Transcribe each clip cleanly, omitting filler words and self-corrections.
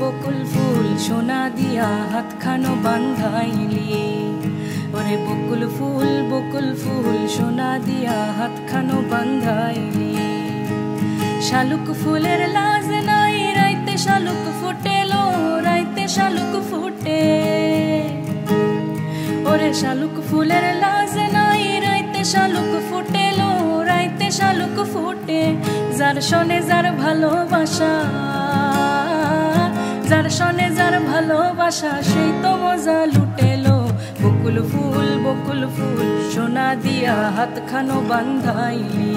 বকুল ফুল সোনা দিয়া হাতখানো বান্ধাইলি। ওরে বকুল ফুল সোনা দিয়া হাতখানো বান্ধাইলি। শালুক ফুলের লাজ নাই রাইতে শালুক ফুটেলো, রাইতে শালুক ফুটে। ওরে শালুক ফুলের লাজ নাই রাইতে শালুক ফুটেলো, রাইতে শালুক ফুটে। যার শোনে যার ভালোবাসা, যার শোনে যার ভালোবাসা সেই তো মজা লুটেলো। বকুল ফুল সোনা দিয়া হাতখানো বান্ধাইলি।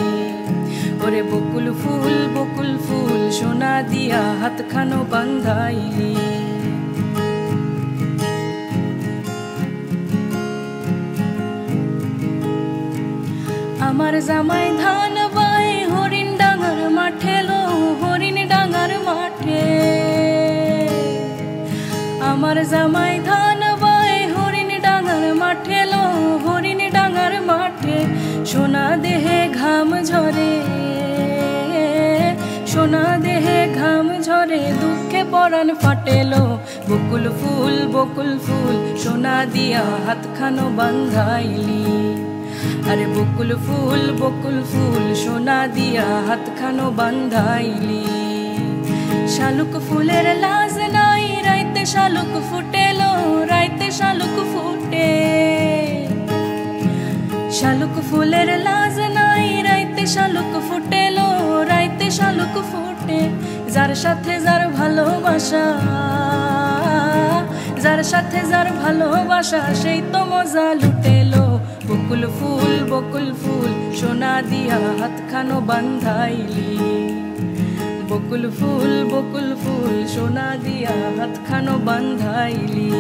ওরে বকুল ফুল সোনা দিয়া হাতখানো বান্ধাইলি। আমার জামাই ধান বাই হরিণ ডাঙার মাঠে লো, হরিণ ডাঙার মাঠে। আমার জামাই ধান বাই হরিণ ডাঙার মাঠে লো, হরিণ ডাঙার মাঠে। সোনা দেহে ঘাম ঝরে, সোনা দেহে ঘাম ঝরে, দুঃখে পরাণ ফাটেলো। বকুল ফুল সোনা দিয়া হাতখানো বান্ধাইলি। আরে বকুল ফুল সোনা দিয়া হাতখানো বান্ধাইলি। শালুক ফুলের লাজ নাই রাইতে শালুক ফুটেলো, রাইতে শালুক ফুটে। শালুক ফুলের লাজ নাই রাইতে শালুক ফুটেলো, রাইতে শালুক ফুটে। যার সাথে যার ভালোবাসা, যার সাথে যার ভালোবাসা সেই তো মজা লুটেলো। বকুল ফুল সোনা দিয়া হাতখানো বান্ধাইলি। বকুল ফুল সোনা দিয়া হাতখানো বান্ধাইলি।